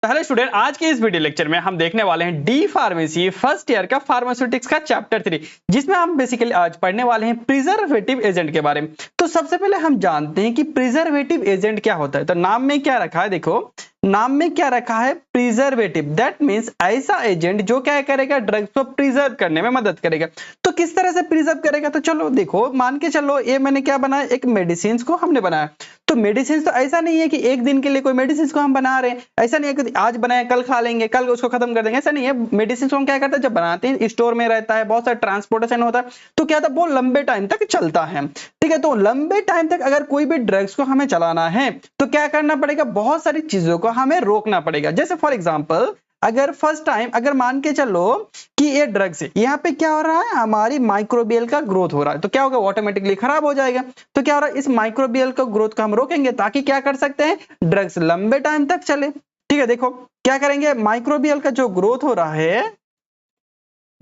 Hello student, आज के इस वीडियो लेक्चर में हम देखने वाले हैं डी फार्मेसी फर्स्ट ईयर का फार्मास्यूटिक्स का चैप्टर 3, जिसमें हम बेसिकली आज पढ़ने वाले हैं प्रिजर्वेटिव एजेंट के बारे में। तो सबसे पहले हम जानते हैं कि प्रिजर्वेटिव एजेंट क्या होता है। तो नाम में क्या रखा है, देखो नाम में क्या रखा है, प्रिजर्वेटिव। दैट मींस ऐसा एजेंट जो क्या करेगा, ड्रग्स को प्रिजर्व करने में मदद करेगा। तो किस तरह से प्रिजर्व करेगा, तो चलो देखो, मान के चलो ये मैंने क्या बनाया, एक मेडिसिन को हमने बनाया। तो मेडिसिन तो ऐसा नहीं है कि एक दिन के लिए कोई मेडिसिन को हम बना रहे हैं, ऐसा नहीं है कि आज बनाए कल खा लेंगे, कल उसको खत्म कर देंगे, ऐसा नहीं है। मेडिसिन को हम क्या करते हैं, जब बनाते हैं स्टोर में रहता है, बहुत सारा ट्रांसपोर्टेशन होता है, तो क्या था, वो लंबे टाइम तक चलता है। ठीक है, तो लंबे टाइम तक अगर कोई भी ड्रग्स को हमें चलाना है तो क्या करना पड़ेगा, बहुत सारी चीजों को हमें रोकना पड़ेगा। जैसे फॉर एग्जाम्पल, अगर फर्स्ट टाइम अगर मान के चलो कि ये ड्रग्स है, यहाँ पे क्या हो रहा है, हमारी माइक्रोबियल का ग्रोथ हो रहा है, तो क्या होगा, ऑटोमेटिकली खराब हो जाएगा। तो क्या हो रहा है, इस माइक्रोबियल का ग्रोथ को हम रोकेंगे ताकि क्या कर सकते हैं, ड्रग्स लंबे टाइम तक चले। ठीक है, देखो क्या करेंगे, माइक्रोबियल का जो ग्रोथ हो रहा है,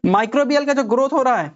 माइक्रोबियल का जो ग्रोथ हो रहा है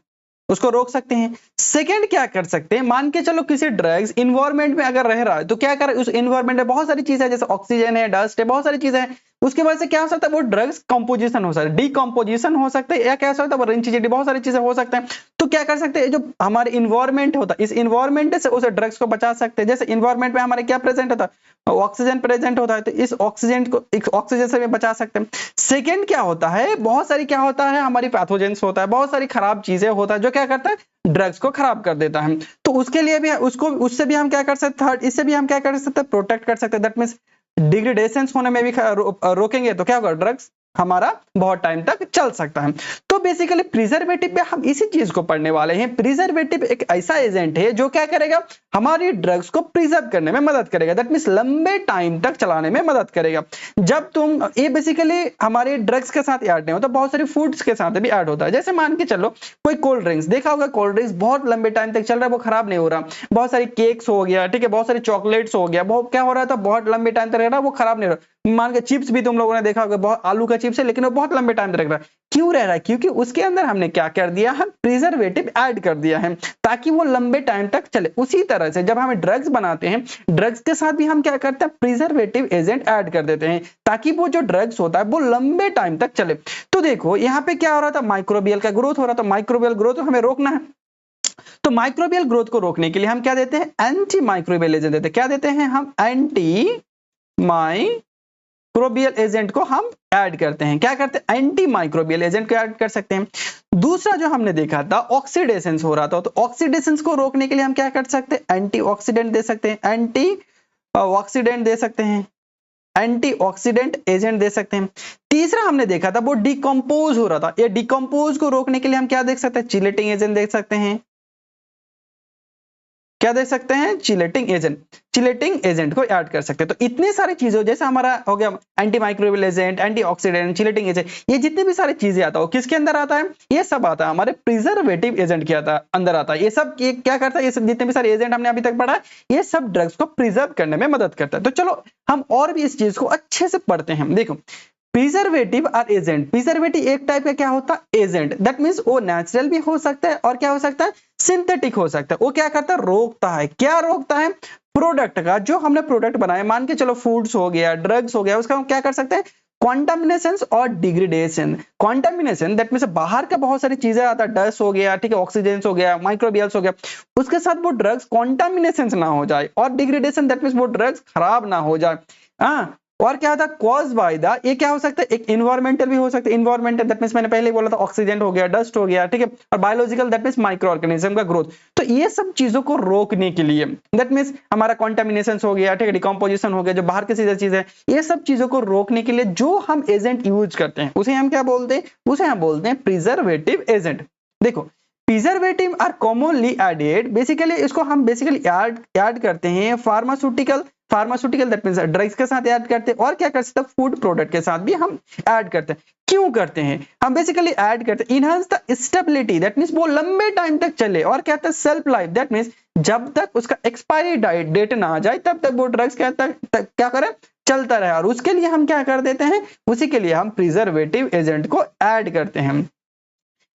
उसको रोक सकते हैं। सेकंड क्या कर सकते हैं, मान के चलो किसी ड्रग्स इन्वायरमेंट में अगर रह रहा है तो क्या कर, उस इन्वायरमेंट में बहुत सारी चीजें है, जैसे ऑक्सीजन है, डस्ट है, बहुत सारी चीजें हैं, उसकी वजह से क्या हो सकता है, वो ड्रग्स कंपोजिशन हो सकता है, डीकंपोजिशन हो सकता है, या क्या हो सकता है, रेंचिजिटी, बहुत सारी चीजें हो सकते हैं। तो क्या कर सकते हैं, जो हमारे इन्वायरमेंट होता है, इस इन्वायरमेंट से उस ड्रग्स को बचा सकते हैं। जैसे इन्वायरमेंट में हमारे क्या प्रेजेंट होता है, ऑक्सीजन प्रेजेंट होता है, तो इस ऑक्सीजन से भी बचा सकते हैं। सेकेंड क्या होता है, बहुत सारी क्या होता है, हमारी पैथोजेंस होता है, बहुत सारी खराब चीजें होता है जो क्या करता है, ड्रग्स को खराब कर देता है। तो उसके लिए भी उसको, उससे भी हम क्या कर सकते हैं, थर्ड इससे भी हम क्या कर सकते हैं, प्रोटेक्ट कर सकते हैं। दैट मींस डिग्रेडेशन होने में भी रोकेंगे तो क्या होगा, ड्रग्स हमारा बहुत टाइम तक चल सकता है। तो बेसिकली प्रिजर्वेटिव में हम इसी चीज को पढ़ने वाले हैं। प्रिजर्वेटिव एक ऐसा एजेंट है जो क्या करेगा, हमारी ड्रग्स को प्रिजर्व करने में मदद करेगा। दैट मींस लंबे टाइम तक चलाने में मदद करेगा। जब तुम ये बेसिकली हमारे ड्रग्स के साथ ऐड नहीं होता, बहुत सारी फूड्स के साथ भी ऐड होता है। जैसे मान के चलो कोई कोल्ड ड्रिंक्स, देखा होगा कोल्ड ड्रिंक्स बहुत लंबे टाइम तक चल रहा है, वो खराब नहीं हो रहा। बहुत सारी केक्स हो गया, ठीक है, बहुत सारी चॉकलेट्स हो गया, बहुत क्या हो रहा था, बहुत लंबे टाइम तक रह रहा है, वो खराब नहीं हो रहा। मान के चिप्स भी तुम लोगों ने देखा होगा, बहुत आलू का चिप्स है लेकिन वो बहुत लंबे टाइम तक रह रहा है। क्यों रह रहा है, क्योंकि उसके अंदर हमने क्या कर दिया, हम प्रिजर्वेटिव ऐड कर दिया है ताकि वो लंबे टाइम तक चले। उसी तरह से जब हमें ड्रग्स बनाते हैं, ड्रग्स के साथ भी हम क्या करते हैं, प्रिजर्वेटिव एजेंट ऐड कर देते हैं ताकि वो जो ड्रग्स होता है वो लंबे टाइम तक चले। तो देखो यहाँ पे क्या हो रहा था, माइक्रोबियल का ग्रोथ हो रहा था, माइक्रोबियल ग्रोथ हमें रोकना है। तो माइक्रोबियल ग्रोथ को रोकने के लिए हम क्या देते हैं, एंटी माइक्रोबियल एजेंट देते हैं। क्या देते हैं हम, एंटी माइक्रोबियल एजेंट को हम ऐड करते हैं। क्या करते हैं, एंटी माइक्रोबियल एजेंट को ऐड कर सकते हैं। दूसरा जो हमने देखा था, ऑक्सीडेशन हो रहा था, तो ऑक्सीडेशन को रोकने के लिए हम क्या कर सकते हैं, एंटीऑक्सीडेंट दे सकते हैं, एंटी ऑक्सीडेंट दे सकते हैं, एंटीऑक्सीडेंट एजेंट दे सकते हैं। तीसरा हमने देखा था, वो डिकम्पोज हो रहा था, ये डिकम्पोज को रोकने के लिए हम क्या देख सकते हैं, चिलेटिंग एजेंट देख सकते हैं। क्या देख सकते हैं, चिलेटिंग एजेंट, चिलेटिंग एजेंट को ऐड कर सकते हैं। तो इतने सारी चीजों, जैसे हमारा हो गया anti microbial agent, antioxidant, chelating agent, ये जितने भी सारी चीजें आता है किसके अंदर आता है, ये सब आता है हमारे प्रिजर्वेटिव एजेंट के अंदर आता है। ये सब क्या करता है, ये सब जितने भी सारे एजेंट हमने अभी तक पढ़ा, ये सब ड्रग्स को प्रिजर्व करने में मदद करता है। तो चलो हम और भी इस चीज को अच्छे से पढ़ते हैं। देखो प्रिजर्वेटिव और एजेंट, प्रिजर्वेटिव एक टाइप का क्या होता है, एजेंट। दैट मींस वो नेचुरल भी हो सकता है और क्या हो सकता है, सिंथेटिक हो सकता है। वो क्या करता है, रोकता है। क्या रोकता है, प्रोडक्ट का, जो हमने प्रोडक्ट बनाया, मान के चलो फूड्स हो गया, ड्रग्स हो गया, उसका हम क्या कर सकते हैं, कॉन्टामिनेशन और डिग्रेडेशन। कॉन्टामिनेशन दैट मींस बाहर का बहुत सारी चीजें आता है, डस्ट हो गया, ठीक है, ऑक्सीजन हो गया, माइक्रोबियल्स हो गया, उसके साथ वो ड्रग्स कॉन्टामिनेशन ना हो जाए। और डिग्रेडेशन दैट मींस वो ड्रग्स खराब ना हो जाए। हाँ, और क्या होता है, कॉज बाय द, ये क्या हो सकता है, एक इन्वायरमेंटल भी हो सकता है। इन्वायरमेंटल दैट मींस मैंने पहले ही बोला था, ऑक्सीजन हो गया, डस्ट हो गया, ठीक है, और biological that means micro organism का ग्रोथ। तो ये सब चीजों को रोकने के लिए, दैट मींस हमारा कॉन्टामिनेशन हो गया, ठीक है, डिकम्पोजिशन हो गया, जो बाहर की चीजें हैं, ये सब चीजों को रोकने के लिए जो हम एजेंट यूज करते हैं उसे हम क्या बोलते हैं, उसे हम बोलते हैं प्रिजर्वेटिव एजेंट। देखो preservative are commonly added, basically इसको हम बेसिकली ऐड करते हैं फार्मास्यूटिकल दैट मींस ड्रग्स के साथ ऐड करते हैं, और क्या कर सकते हैं, फूड प्रोडक्ट के साथ भी हम ऐड करते हैं। क्यों करते हैं, हम बेसिकली ऐड करते हैं, enhance the stability, that means वो लंबे टाइम तक चले, और क्या कहते हैं, सेल्फ लाइफ, दैट मींस जब तक उसका एक्सपायरी डेट ना आ जाए तब तक वो ड्रग्स क्या करे, चलता रहे। और उसके लिए हम क्या कर देते हैं, उसी के लिए हम प्रिजर्वेटिव एजेंट को ऐड करते हैं।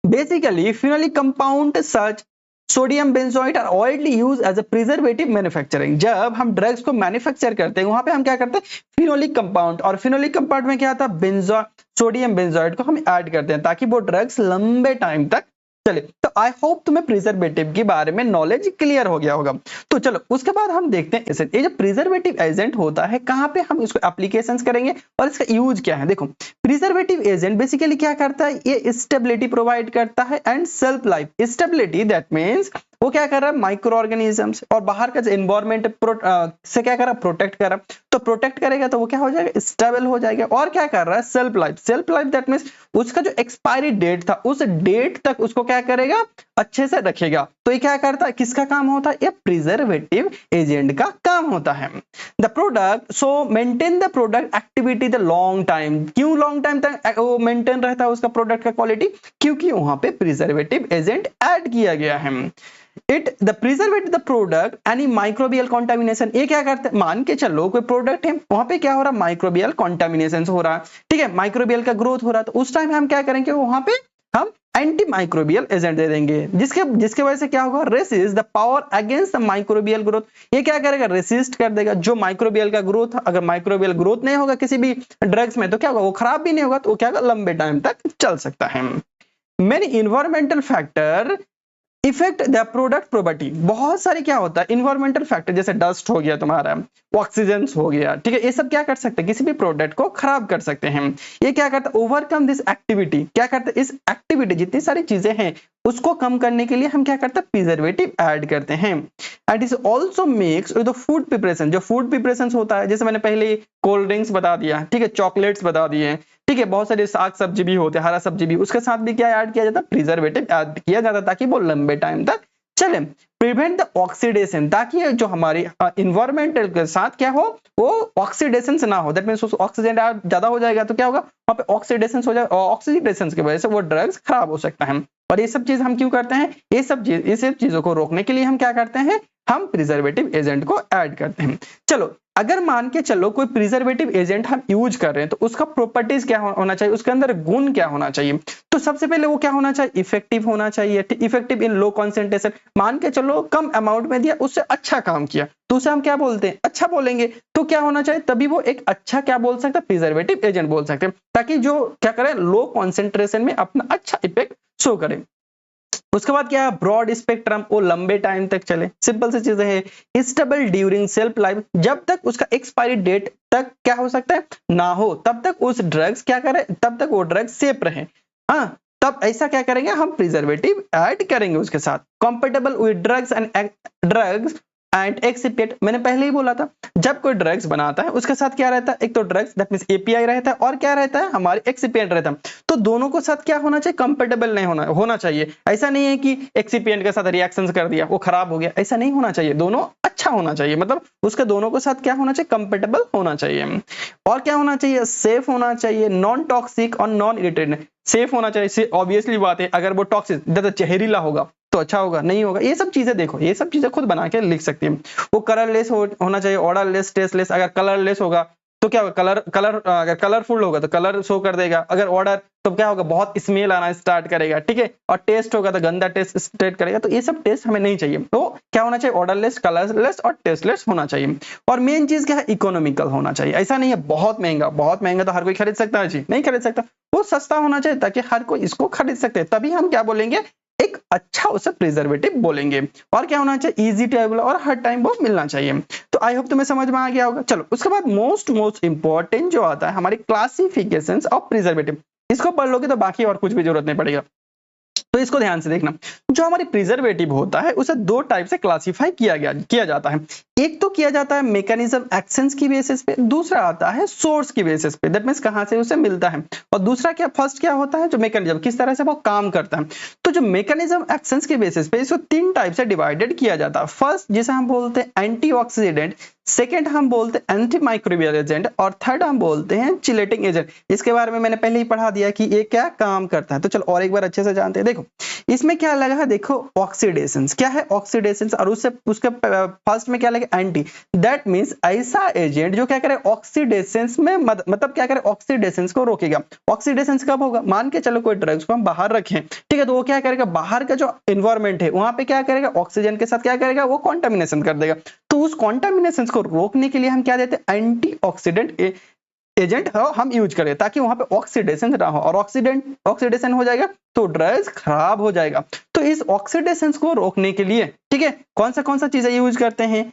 Basically phenolic compound such sodium benzoate are widely use as a preservative manufacturing. जब हम ड्रग्स को मैन्युफैक्चर करते हैं वहां पे हम क्या करते हैं, फिनोलिक कंपाउंड, और फिनोलिक कंपाउंड में क्या आता है, बेंजो सोडियम बेंजोएट को हम ऐड करते हैं ताकि वो ड्रग्स लंबे टाइम तक चले। तो आई होप तुम्हें प्रिजर्वेटिव के बारे में नॉलेज क्लियर हो गया होगा। तो चलो उसके बाद हम देखते हैं एजेंट। ये जो प्रिजर्वेटिव एजेंट होता है कहां पे हम इसको एप्लीकेशंस करेंगे और इसका यूज क्या है। देखो प्रिजर्वेटिव एजेंट बेसिकली क्या करता है, ये स्टेबिलिटी प्रोवाइड करता है and self life. Stability that means वो क्या कर रहा है, माइक्रो ऑर्गेनिजम्स और बाहर का जो एनवायरमेंट से क्या कर रहा है, प्रोटेक्ट कर रहा है। तो प्रोटेक्ट करेगा तो वो क्या हो जाएगा, स्टेबल हो जाएगा। और क्या कर रहा है, self life. Self life that means उसका जो एक्सपायरी डेट था उस डेट तक उसको क्या करेगा, अच्छे से रखेगा। तो ये क्या करता है, किसका काम होता है, ये प्रिजर्वेटिव एजेंट का काम होता है। The product so maintain the product activity the long time. क्यों लॉन्ग टाइम तक वो मेंटेन रहता है उसका प्रोडक्ट का क्वालिटी, क्योंकि वहां पे प्रिजर्वेटिव एजेंट ऐड किया गया है। It the preserved the product any microbial contamination. ये क्या करते हैं, मान के चलो कोई प्रोडक्ट है वहां पे क्या हो रहा है, माइक्रोबियल कॉन्टामिनेशन हो रहा है, ठीक है, माइक्रोबियल का ग्रोथ हो रहा है। तो उस टाइम हम क्या करेंगे, वहां पे हम एंटी माइक्रोबियल एजेंट दे देंगे, जिसके वजह से क्या होगा, resist the power against the microbial growth. ये क्या करेगा, रेसिस्ट कर देगा जो माइक्रोबियल का ग्रोथ। अगर माइक्रोबियल ग्रोथ नहीं होगा किसी भी ड्रग्स में तो क्या होगा, वो खराब भी नहीं होगा, तो वो क्या होगा, लंबे टाइम तक चल सकता है। Many environmental factor effect the product property. बहुत सारे क्या होता है इन्वायरमेंटल फैक्टर, जैसे डस्ट हो गया तुम्हारा, ऑक्सीजन हो गया, ठीक है, ये सब क्या कर सकते हैं, किसी भी प्रोडक्ट को खराब कर सकते हैं। ये क्या करता है, ओवरकम दिस एक्टिविटी। क्या करते हैं, इस एक्टिविटी जितनी सारी चीजें हैं उसको कम करने के लिए हम क्या करते हैं, प्रिजर्वेटिव ऐड करते हैं। And is also mix with food preparation. जो फूड प्रिपरेशन होता है, जैसे मैंने पहले कोल्ड ड्रिंक्स बता दिया, ठीक है, चॉकलेट्स बता दिए, ठीक है, बहुत सारे साग सब्जी भी होते हैं, हरा सब्जी भी, उसके साथ भी क्या ऐड किया जाता है, प्रिजर्वेटिव ऐड किया जाता है ताकि वो लंबे टाइम तक चले। प्रिवेंट द ऑक्सीडेशन, ताकि जो हमारी इन्वायरमेंटल के साथ क्या हो, वो ऑक्सीडेशन ना हो। दैट मींस ऑक्सीजन ज्यादा हो जाएगा तो क्या होगा, वहां पे ऑक्सीडेशन हो जाएगा, ऑक्सीडेशन की वजह से वो ड्रग्स खराब हो सकता है। और ये सब चीज हम क्यों करते हैं, ये सब चीजों को रोकने के लिए हम क्या करते हैं, हम प्रिजर्वेटिव एजेंट को ऐड करते हैं। चलो अगर मान के चलो कोई प्रिजर्वेटिव एजेंट हम यूज कर रहे हैं तो उसका प्रॉपर्टीज क्या होना चाहिए, उसके अंदर गुण क्या होना चाहिए। तो सबसे पहले वो क्या होना चाहिए, इफेक्टिव होना चाहिए। इफेक्टिव इन लो कॉन्सेंट्रेशन, मान के चलो कम अमाउंट में दिया, उससे अच्छा काम किया, तो उसे हम क्या बोलते हैं, अच्छा बोलेंगे। तो क्या होना चाहिए, तभी वो एक अच्छा क्या बोल सकते हैं, प्रिजर्वेटिव एजेंट बोल सकते हैं, ताकि जो क्या करे, लो कॉन्सेंट्रेशन में अपना अच्छा इफेक्ट शो करे। उसके बाद क्या है, ब्रॉड स्पेक्ट्रम, वो लंबे टाइम तक चले। सिंपल सी चीजें हैं। स्टेबल ड्यूरिंग सेल्फ लाइफ, जब तक उसका एक्सपायरी डेट तक क्या हो सकता है ना हो, तब तक उस ड्रग्स क्या करे, तब तक वो ड्रग्स सेफ रहे। हाँ, तब ऐसा क्या करेंगे, हम प्रिजर्वेटिव ऐड करेंगे उसके साथ। Compatible with drugs and excipient, मैंने पहले ही बोला था, जब कोई ड्रग्स बनाता है उसके साथ क्या रहता है, एक तो ड्रग्स दैट मींस एपीआई रहता है, और क्या रहता है, हमारे एक्सिपिएंट रहता है। तो दोनों को साथ क्या होना चाहिए, कंपेटेबल नहीं होना चाहिए। ऐसा नहीं है कि एक्सिपिएंट के साथ रिएक्शंस कर दिया वो खराब हो गया, ऐसा नहीं होना चाहिए। दोनों अच्छा होना चाहिए, मतलब उसके दोनों के साथ क्या होना चाहिए, कंपेटेबल होना चाहिए। और क्या होना चाहिए, सेफ होना चाहिए, नॉन टॉक्सिक और नॉन इरिटेटिंग। सेफ होना चाहिए, ऑब्वियसली बात है, अगर वो टॉक्सिक ज्यादा जहरीला होगा तो अच्छा होगा, नहीं होगा। ये सब चीजें देखो, ये सब चीजें खुद बना के लिख सकती है। वो कलरलेस होना चाहिए, ऑर्डरलेस, टेस्टलेस। अगर कलरलेस होगा तो क्या होगा, अगर कलरफुल होगा तो कलर शो कर देगा। अगर ऑर्डर तो क्या होगा, बहुत स्मेल आना स्टार्ट करेगा, ठीक है। और टेस्ट होगा तो गंदा टेस्ट स्टार्ट करेगा। तो ये सब टेस्ट हमें नहीं चाहिए। तो क्या होना चाहिए, ऑर्डरलेस, कलरलेस और टेस्टलेस होना चाहिए। और मेन चीज क्या है, इकोनॉमिकल होना चाहिए। ऐसा नहीं है बहुत महंगा तो हर कोई खरीद सकता है जी, नहीं खरीद सकता। वो सस्ता होना चाहिए ताकि हर कोई इसको खरीद सकते हैं, तभी हम क्या बोलेंगे, एक अच्छा उसे प्रिजर्वेटिव बोलेंगे। और क्या होना चाहिए, इजी टू अवेलेबल और हर टाइम वो मिलना चाहिए। तो आई होप तुम्हें समझ में आ गया होगा। चलो उसके बाद मोस्ट इंपॉर्टेंट जो आता है हमारी क्लासिफिकेशंस ऑफ प्रिजर्वेटिव, इसको पढ़ लोगे तो बाकी और कुछ भी जरूरत नहीं पड़ेगा। तो इसको ध्यान से देखना, जो हमारी प्रिजर्वेटिव होता है उसे दो टाइप से क्लासिफाई किया जाता है। एक तो किया जाता है मैकेनिज्म एक्शंस की बेसिस पे, दूसरा आता है सोर्स की बेसिस पे, दैट मींस कहां से उसे मिलता है। और दूसरा क्या, फर्स्ट क्या होता है, जो मैकेनिज्म किस तरह से वो काम करता है। तो जो मैकेनिज्म एक्शंस के बेसिस पे इसको तीन टाइप से डिवाइडेड किया जाता है। फर्स्ट जिसे हम बोलते हैं एंटीऑक्सीडेंट, सेकेंड हम बोलते हैं एंटी माइक्रोबियल एजेंट, और थर्ड हम बोलते हैं चिलेटिंग एजेंट। इसके बारे में मैंने पहले ही पढ़ा दिया कि ये क्या काम करता है। तो चलो और एक बार अच्छे से जानते हैं। देखो इसमें क्या लगा है देखो ऑक्सीडेशन, क्या है ऑक्सीडेशन, और उससे उसके फर्स्ट में क्या लगे एंटी, दैट मींस ऐसा एजेंट जो क्या करे ऑक्सीडेशन में मतलब क्या करे ऑक्सीडेशन को रोकेगा। ऑक्सीडेशन कब होगा, मान के चलो कोई ड्रग्स को हम बाहर रखें, ठीक है, तो वो क्या करेगा बाहर का जो एनवायरमेंट है वहां पे क्या करेगा ऑक्सीजन के साथ क्या करेगा वो कॉन्टामिनेशन कर देगा। तो उस कॉन्टामिनेशन को रोकने के लिए हम क्या देते हैं एंटीऑक्सीडेंट एजेंट हम यूज करें ताकि वहां पे ऑक्सीडेशन ना हो, और ऑक्सीडेशन हो जाएगा तो ड्रग्स खराब हो जाएगा। तो इस ऑक्सीडेशन को रोकने के लिए ठीक है कौन सा चीजें यूज करते हैं,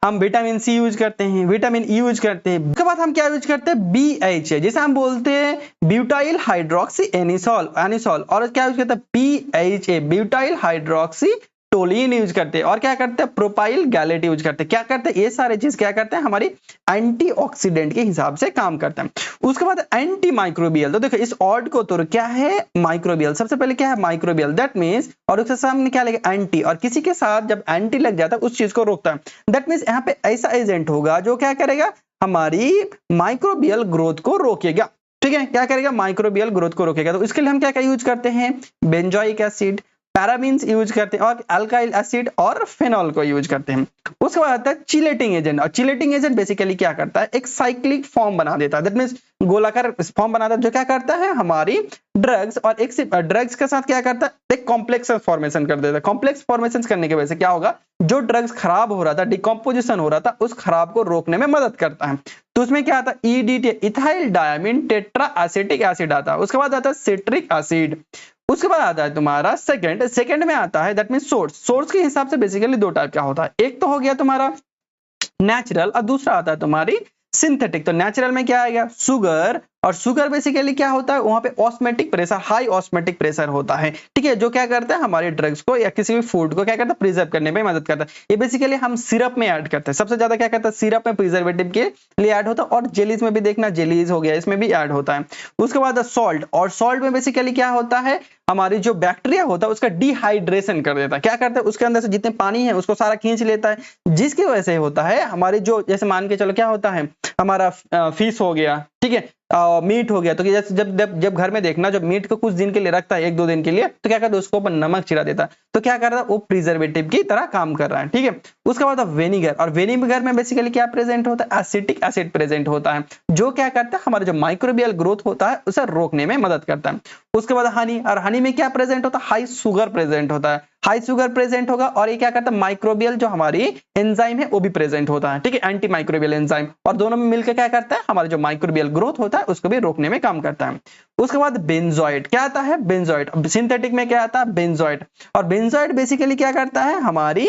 हम विटामिन सी यूज करते हैं, विटामिन ई यूज करते हैं, उसके बाद हम क्या यूज करते हैं BHA, जैसे हम बोलते हैं ब्यूटाइल हाइड्रोक्सी एनिसोल, और क्या यूज करते हैं BHA butyl hydroxy toluene use करते हैं, और क्या करते हैं प्रोपाइल गैलेट यूज करते हैं। क्या करते हैं ये सारे चीज क्या करते हैं हमारी एंटीऑक्सीडेंट के हिसाब से काम करते हैं। उसके बाद एंटी माइक्रोबियल, तो देखो इस ऑड को तो क्या है माइक्रोबियल, सबसे पहले क्या है माइक्रोबियल, दैट मींस, और उसके सामने क्या लगेगा एंटी, और किसी के साथ जब एंटी लग जाता है उस चीज को रोकता है, दैट मींस यहाँ पे ऐसा एजेंट होगा जो क्या करेगा हमारी माइक्रोबियल ग्रोथ को रोकेगा। ठीक है, क्या करेगा माइक्रोबियल ग्रोथ को रोकेगा। तो इसके लिए हम क्या क्या यूज करते हैं बेंजोइक एसिड, पैराबीन्स यूज करते हैं, और अल्काइल एसिड और फेनॉल को यूज करते हैं। उसके बाद आता है चिलेटिंग एजेंट, और चिलेटिंग एजेंट बेसिकली क्या करता है एक साइक्लिक फॉर्म बना देता है, दैट मींस गोलाकार फॉर्म बनाता है जो क्या करता है हमारी ड्रग्स और एक ड्रग्स के साथ क्या करता है एक कॉम्प्लेक्स फॉर्मेशन कर देता है। कॉम्प्लेक्स फॉर्मेशन करने की वजह से क्या होगा जो ड्रग्स खराब हो रहा था डिकम्पोजिशन हो रहा था उस खराब को रोकने में मदद करता है। तो उसमें क्या आता है EDTA ethyl diamine tetra acetic acid आता है। उसके बाद आता है सिट्रिक एसिड। उसके बाद आता है तुम्हारा सेकंड में आता है दैट मीन सोर्स के हिसाब से बेसिकली दो टाइप का होता है, एक तो हो गया तुम्हारा नेचुरल और दूसरा आता है तुम्हारी सिंथेटिक। तो नेचुरल में क्या आएगा शुगर, और शुगर बेसिकली क्या होता है वहां पे osmotic pressure high osmotic pressure होता है, ठीक है, जो क्या करता है हमारे ड्रग्स को या किसी भी फूड को क्या करता है प्रिजर्व करने में मदद करता है। ये बेसिकली हम सिरप में ऐड करते हैं, सबसे ज्यादा क्या करता है सिरप में प्रिजर्वेटिव के लिए ऐड होता है, और जेलीज में भी देखना जेलीज हो गया इसमें भी ऐड होता है। उसके बाद सॉल्ट, और सॉल्ट में बेसिकली क्या होता है हमारी जो बैक्टीरिया होता है उसका डिहाइड्रेशन कर देता है, क्या करता है उसके अंदर से जितने पानी है उसको सारा खींच लेता है, जिसकी वजह से होता है हमारी जो जैसे मान के चलो क्या होता है हमारा फिश हो गया, ठीक है, मीट हो गया, तो जैसे जब घर में देखना जब मीट को कुछ दिन के लिए रखता है 1-2 दिन के लिए तो क्या करता है उसको ऊपर नमक छिड़ा देता है, तो क्या कर रहा है वो प्रिजर्वेटिव की तरह काम कर रहा है, ठीक है। उसके बाद वेनिगर, और वेनिगर में बेसिकली क्या प्रेजेंट होता है एसिटिक एसिड प्रेजेंट होता है जो क्या करता है हमारा जो माइक्रोबियल ग्रोथ होता है उसे रोकने में मदद करता है। उसके बाद हनी, और हनी में क्या प्रेजेंट होता है हाई शुगर प्रेजेंट होता है, हाई शुगर प्रेजेंट होगा, और ये क्या करता है माइक्रोबियल जो हमारी एंजाइम है वो भी प्रेजेंट होता है, ठीक है, एंटी माइक्रोबियल एंजाइम, और दोनों में मिलकर क्या करता है हमारा जो माइक्रोबियल ग्रोथ होता है उसको भी रोकने में काम करता है। उसके बाद बेंजोइड, क्या आता है बेंजोइड, सिंथेटिक में क्या आता है बेंजोइड, और बेंजोइड बेसिकली क्या करता है हमारी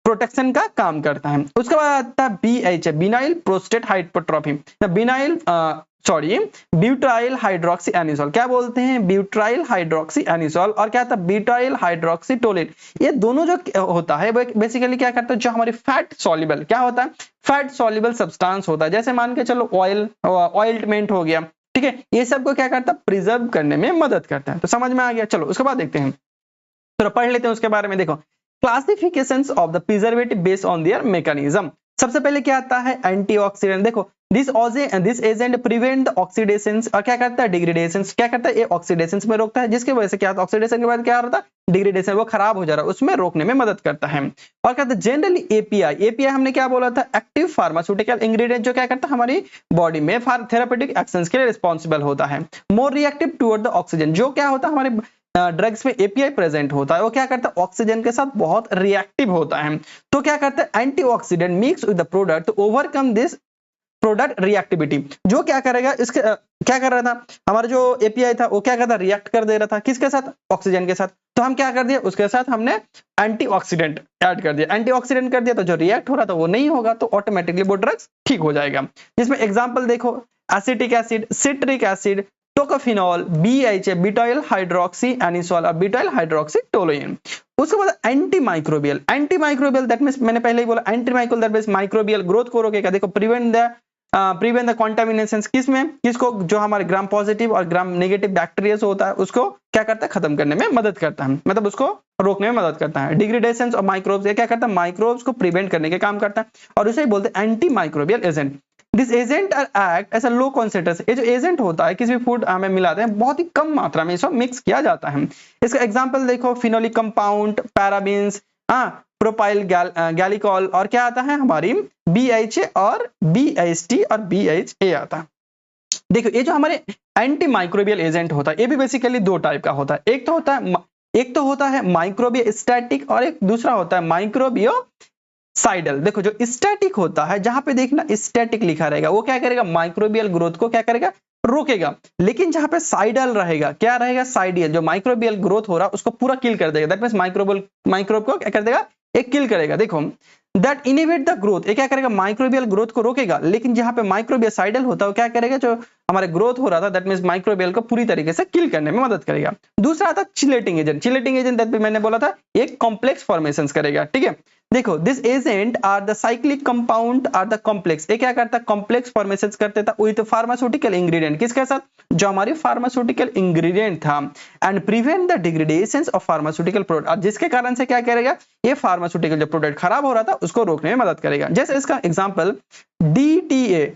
प्रोटेक्शन का काम करता है। उसके बाद आता है BHA vinyl prostate hypertrophy, butyl hydroxy anisole, क्या बोलते हैं ब्यूटाइल हाइड्रोक्सी एनिसोल, और क्या था ब्यूटाइल हाइड्रोक्सी टोलिन। ये दोनों जो होता है बेसिकली क्या करता है जो हमारी फैट सॉल्युबल क्या होता है फैट सॉल्युबल सब्सटेंस होता है, जैसे मान के चलो ऑयल्टमेंट हो गया, ठीक है, ये सब को क्या करता है प्रिजर्व करने में मदद करता है। तो समझ में आ गया, चलो उसके बाद देखते हैं थोड़ा पढ़ लेते हैं उसके बारे में। देखो classifications of the preservative based on their mechanism, सबसे पहले क्या आता है एंटीऑक्सीडेंट, देखो this agent prevent the oxidations, और क्या करता है डिग्रेडेशंस, क्या करता है ये ऑक्सीडेशंस में रोकता है, जिसकी वजह से क्या होता है ऑक्सीडेशन के बाद क्या होता है डिग्रेडेशन, वो खराब हो जा रहा है उसमें रोकने में मदद करता है। और कहता है जनरली एपीआई हमने क्या बोला था एक्टिव फार्मास्यूटिकल इंग्रेडिएंट जो क्या करता है हमारी बॉडी में थेरापेटिक एक्शंस के लिए रिस्पॉन्सिबल होता है। More reactive toward the oxygen, जो क्या होता है हमारे ड्रग्स में एपीआई प्रेजेंट होता है वो क्या करता है ऑक्सीजन के साथ बहुत रिएक्टिव होता है, तो क्या करता है antioxidant mix with the product to overcome this product reactivity, जो क्या करेगा इसके क्या कर रहा था हमारा जो एपीआई था वो क्या करता रिएक्ट कर दे रहा था किसके साथ ऑक्सीजन के साथ, तो हम क्या कर दिया उसके साथ हमने एंटीऑक्सीडेंट ऐड कर दिया, एंटीऑक्सीडेंट कर दिया तो जो रिएक्ट हो रहा था वो नहीं होगा तो ऑटोमेटिकली वो ड्रग्स ठीक हो जाएगा। जिसमें एग्जांपल देखो acetic acid, citric acid, tocopherol, BHA butyl hydroxy anisole और ब्यूटाइल हाइड्रोक्सी टोलुइन। उसके बाद एंटी माइक्रोबियल दैट मींस मैंने पहले ही बोला anti microbial that means microbial growth को रोकेगा। देखो प्रिवेंट द कॉन्टामिनेशन किसको जो हमारे ग्राम पॉजिटिव और ग्राम नेगेटिव बैक्टीरिया होता है उसको क्या करता है खत्म करने में मदद करता है, मतलब उसको रोकने में मदद करता है। डिग्रेडेशन और माइक्रोब्स ये क्या करता है माइक्रोब्स को प्रिवेंट करने के काम करता है और उसे बोलते हैं anti microbial agent. This agent act as a low concentration, ये जो एजेंट होता है किसी भी फूड हमें मिलाते हैं बहुत ही कम मात्रा में इसको मिक्स किया जाता है। इसका एग्जांपल देखो, फिनोलिक कंपाउंड, पैराबीन्स, प्रोपाइल गैलिकॉल, और क्या आता है हमारी BHA और BHT और BHA आता है। देखो ये जो हमारे एंटी माइक्रोबियल एजेंट होता है ये भी बेसिकली दो टाइप का होता है। एक तो होता है माइक्रोबियल स्टैटिक और एक दूसरा होता है माइक्रोबियो साइडल। देखो जो स्टैटिक होता है, जहां पे देखना स्टैटिक लिखा रहेगा, वो क्या करेगा, माइक्रोबियल ग्रोथ को क्या करेगा, रोकेगा। लेकिन जहां पे साइडल रहेगा, क्या रहेगा, साइडियल, जो माइक्रोबियल ग्रोथ हो रहा है उसको पूरा किल कर देगा। दैट मींस माइक्रोब को क्या कर देगा, एक किल करेगा। देखो दैट इनिबिट द ग्रोथ, ये क्या करेगा, माइक्रोबियल ग्रोथ को रोकेगा। लेकिन जहां पे माइक्रोबियल साइडल होता है वो क्या करेगा, जो हमारे ग्रोथ हो रहा था दैट मींस माइक्रोबियल को पूरी तरीके से किल करने में मदद करेगा। दूसरा आता है chelating agent. Chelating agent that भी मैंने बोला था एक कॉम्प्लेक्स फॉर्मेशंस करेगा, ठीक है। देखो this agent are the cyclic compound are the complex, ये क्या करता है, कॉम्प्लेक्स फॉर्मेशंस करते था विद फार्मास्यूटिकल इंग्रेडिएंट, किसके साथ, जो हमारी फार्मास्यूटिकल इंग्रेडिएंट था, and prevent the degradation of pharmaceutical product, जिसके कारण से क्या करेगा, ये फार्मास्यूटिकल जो प्रोडक्ट खराब हो रहा था उसको रोकने में मदद करेगा। जैसे इसका एग्जांपल DTA,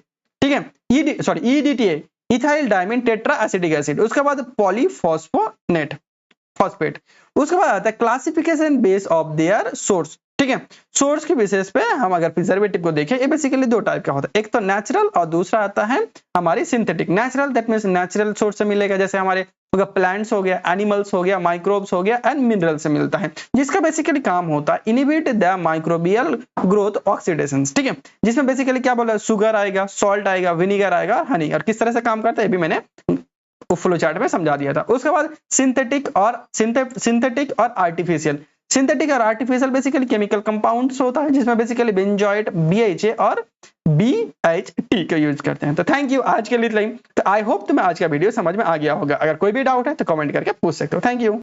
ठीक है, EDTA, ethyl diamine tetra acetic acid, उसके बाद पॉलीफॉस्फोनेट फॉस्फेट, उसके बाद आता है classification base of their source, ठीक है। सोर्स के बेसिस पे हम अगर प्रिजर्वेटिव को देखें, ये बेसिकली दो टाइप का होता है, एक तो नेचुरल और दूसरा आता है हमारी synthetic. Natural that means natural source से मिलेगा, जैसे हमारे प्लांट्स हो गया, एनिमल्स हो गया, माइक्रोब्स हो गया, एंड मिनरल से मिलता है, जिसका बेसिकली काम होता है inhibit the microbial growth oxidation, ठीक है। जिसमें बेसिकली क्या बोला, शुगर आएगा, सॉल्ट आएगा, विनीगर आएगा, हनी, और किस तरह से काम करता है ये भी मैंने फ्लो चार्ट में समझा दिया था। उसके बाद सिंथेटिक और आर्टिफिशियल। सिंथेटिक और आर्टिफिशियल बेसिकली केमिकल कंपाउंड्स होता है, जिसमें बेसिकली बेंजोइट, BHA और BHT का यूज करते हैं। तो थैंक यू, आज के लिए इतना ही। तो आई होप तुम्हें आज का वीडियो समझ में आ गया होगा। अगर कोई भी डाउट है तो कमेंट करके पूछ सकते हो। Thank you.